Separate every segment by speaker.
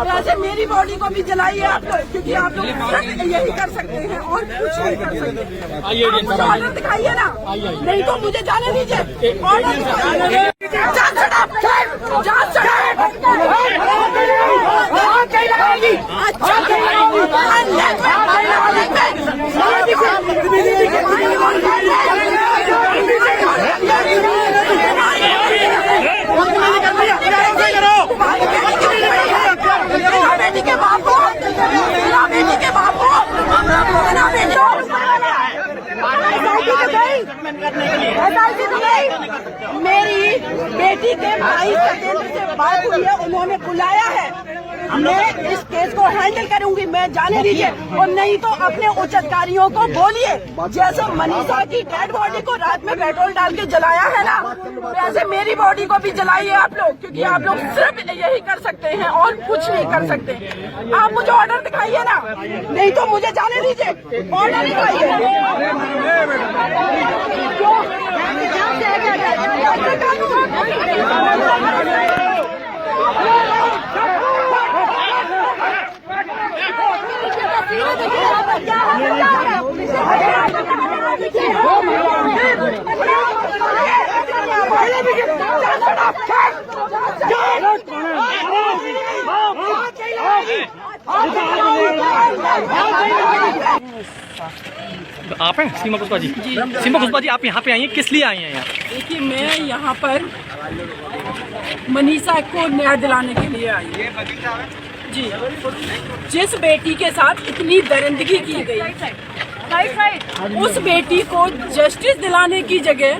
Speaker 1: वैसे मेरी बॉडी को भी जलाइए आप लोग, क्योंकि आप लोग सिर्फ यही कर सकते हैं और कुछ नहीं कर सकते। आप मुझे ऑर्डर दिखाइए ना, नहीं तो मुझे जाने दीजिए। ऑर्डर दिखाइए। बेटी के बाप को, बेटी के बाप को, मेरी बेटी के भाई सत्येंद्र से बात हुई है, उन्होंने बुलाया है। मैं इस केस को हैंडल करूंगी, मैं जाने दीजिए। और नहीं तो अपने उच्च अधिकारियों को बोलिए, जैसे मनीषा की डेड बॉडी को रात में पेट्रोल डाल के जलाया है ना, वैसे मेरी बॉडी को भी जलाइए आप लोग, क्योंकि आप लोग सिर्फ यही कर सकते हैं और कुछ नहीं कर सकते। आप मुझे ऑर्डर दिखाइए ना, नहीं तो मुझे जाने दीजिए। ऑर्डर दिखाइए।
Speaker 2: आप हैं सीमा पुष्पा जी? सीमा पुष्पा जी, आप यहाँ पे आई हैं, किस लिए आई हैं यहाँ?
Speaker 1: देखिए, मैं यहाँ पर मनीषा को न्याय दिलाने के लिए आई हूँ जी। जिस बेटी के साथ इतनी दरिंदगी की गई, उस बेटी को जस्टिस दिलाने की जगह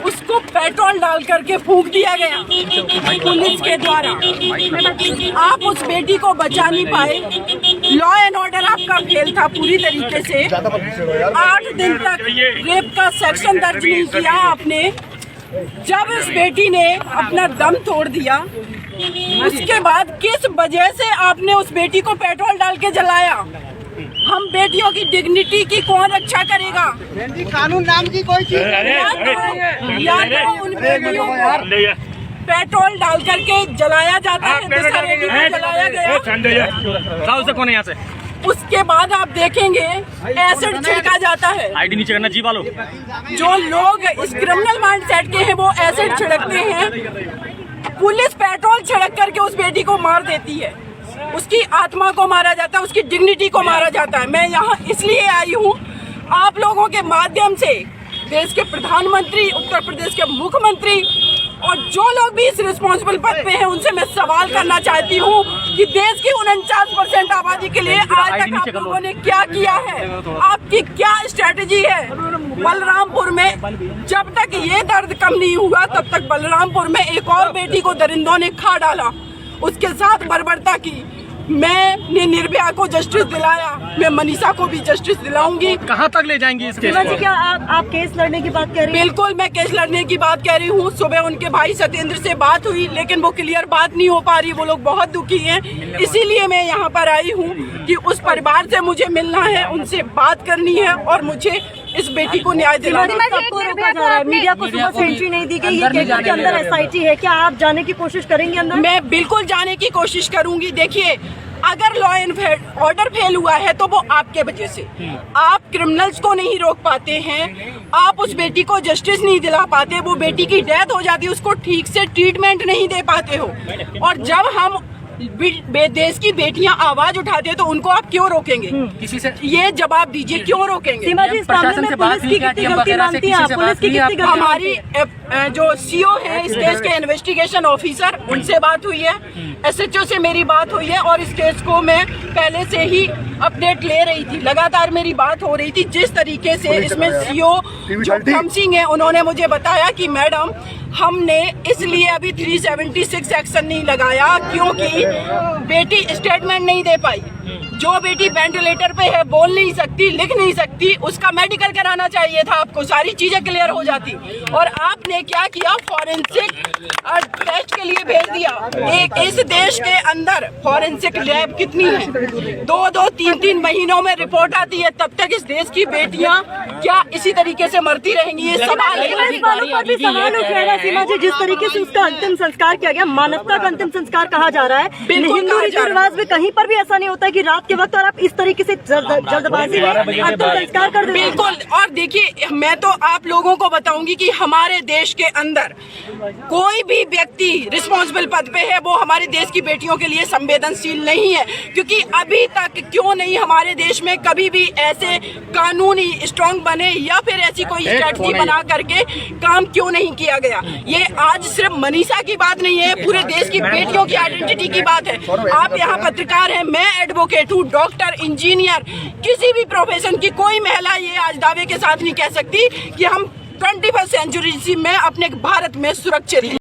Speaker 1: उसको पेट्रोल डाल करके फूंक दिया गया पुलिस के द्वारा। आप उस बेटी को बचा नहीं पाए। लॉ एंड ऑर्डर आपका फेल था पूरी तरीके से। 8 दिन तक रेप का सेक्शन दर्ज नहीं किया आपने। जब इस बेटी ने अपना दम तोड़ दिया, उसके बाद किस वजह से आपने उस बेटी को पेट्रोल डाल के जलाया? हम बेटियों की डिग्निटी की कौन रक्षा करेगा?
Speaker 3: कानून नाम की कोई चीज
Speaker 1: या तो उन बेटियों को पेट्रोल डाल करके जलाया जाता है, जलाया गया।
Speaker 2: कौन है यहाँ से?
Speaker 1: उसके बाद आप देखेंगे एसिड छिड़का जाता है।
Speaker 2: आईडी नीचे करना जी वालों।
Speaker 1: जो लोग इस क्रिमिनल माइंडसेट के हैं वो एसिड छिड़कते हैं। पुलिस पेट्रोल छिड़क करके उस बेटी को मार देती है। उसकी आत्मा को मारा जाता है, उसकी डिग्निटी को मारा जाता है। मैं यहाँ इसलिए आई हूँ, आप लोगों के माध्यम से देश के प्रधानमंत्री, उत्तर प्रदेश के मुख्यमंत्री और जो लोग भी इस रिस्पॉन्सिबल पद पे हैं, उनसे मैं सवाल करना चाहती हूँ कि देश की 49% आबादी के लिए आज तक आप लोगों ने क्या किया है? आपकी क्या स्ट्रेटेजी है? बलरामपुर में जब तक ये दर्द कम नहीं हुआ, तब तक बलरामपुर में एक और बेटी को दरिंदों ने खा डाला, उसके साथ बर्बरता की। मैंने निर्भया को जस्टिस दिलाया, मैं मनीषा को भी जस्टिस दिलाऊंगी।
Speaker 2: कहाँ तक ले जाएंगी इस केस को?
Speaker 4: क्या आप केस लड़ने की बात कह रही हैं?
Speaker 1: बिल्कुल, मैं केस लड़ने की बात कह रही हूँ। सुबह उनके भाई सत्येंद्र से बात हुई, लेकिन वो क्लियर बात नहीं हो पा रही। वो लोग बहुत दुखी हैं, इसीलिए मैं यहाँ पर आई हूँ कि उस परिवार से मुझे मिलना है, उनसे बात करनी है और मुझे इस बेटी को न्याय दिलाना है।
Speaker 4: सबको रोका जा रहा है, मीडिया को सुबह से एंट्री नहीं दी गई। ये केस के अंदर एसआईटी है, क्या आप जाने की कोशिश करेंगे अंदर?
Speaker 1: मैं बिल्कुल जाने की कोशिश करूंगी। देखिए, अगर लॉ एंड ऑर्डर फेल हुआ है तो वो आपके वजह से। आप क्रिमिनल्स को नहीं रोक पाते हैं, आप उस बेटी को जस्टिस नहीं दिला पाते, वो बेटी की डेथ हो जाती है, उसको ठीक से ट्रीटमेंट नहीं दे पाते हो। और जब हम देश की बेटियां आवाज उठाते हैं तो उनको आप क्यों रोकेंगे?
Speaker 2: किसी से
Speaker 1: ये जवाब दीजिए, क्यों रोकेंगे?
Speaker 2: प्रशासन से बात हुई,
Speaker 1: हमारी जो सीओ है इस केस के इन्वेस्टिगेशन ऑफिसर, उनसे बात हुई है। एसएचओ से मेरी बात हुई है और इस केस को मैं पहले से ही अपडेट ले रही थी, लगातार मेरी बात हो रही थी। जिस तरीके से इसमें सीओ जो खम सिंह है, उन्होंने मुझे बताया कि मैडम हमने इसलिए अभी 376 एक्शन नहीं लगाया क्योंकि बेटी स्टेटमेंट नहीं दे पाई। जो बेटी वेंटिलेटर पे है, बोल नहीं सकती, लिख नहीं सकती, उसका मेडिकल कराना चाहिए था आपको, सारी चीजें क्लियर हो जाती। और आपने क्या किया, फॉरेंसिक टेस्ट के लिए भेज दिया। एक इस देश के अंदर फॉरेंसिक लैब कितनी है, 2-2, 3-3 महीनों में रिपोर्ट आती है, तब तक इस देश की बेटियां क्या इसी तरीके से मरती रहेंगी? ये सवाल है।
Speaker 4: इस बातों पर भी सवाल उठ रहा है सीमा जी, जिस तरीके से उसका अंतिम संस्कार किया गया, मानवता का अंतिम संस्कार कहा जा रहा है।
Speaker 1: बिल्कुल
Speaker 4: हिंदू रीति रिवाज में कहीं पर भी ऐसा नहीं होता है कि रात के वक्त और आप इस तरीके से जल्दबाजी में अंतिम संस्कार कर देते हैं।
Speaker 1: बिल्कुल। और देखिए, मैं तो आप लोगों को बताऊंगी कि हमारे देश के अंदर कोई भी व्यक्ति रिस्पॉन्सिबल पद पे है वो हमारे देश की बेटियों के लिए संवेदनशील नहीं है, क्योंकि अभी तक क्यों नहीं हमारे देश में कभी भी ऐसे कानूनी स्ट्रांग बने या फिर ऐसी कोई स्ट्रेटजी बना करके काम क्यों नहीं किया गया। ये आज सिर्फ मनीषा की बात नहीं है, पूरे देश की बेटियों की आइडेंटिटी की बात है। आप यहाँ पत्रकार हैं, मैं एडवोकेट हूँ, डॉक्टर, इंजीनियर, किसी भी प्रोफेशन की कोई महिला ये आज दावे के साथ नहीं कह सकती कि हम 21वीं सेंचुरी में अपने भारत में सुरक्षित हैं।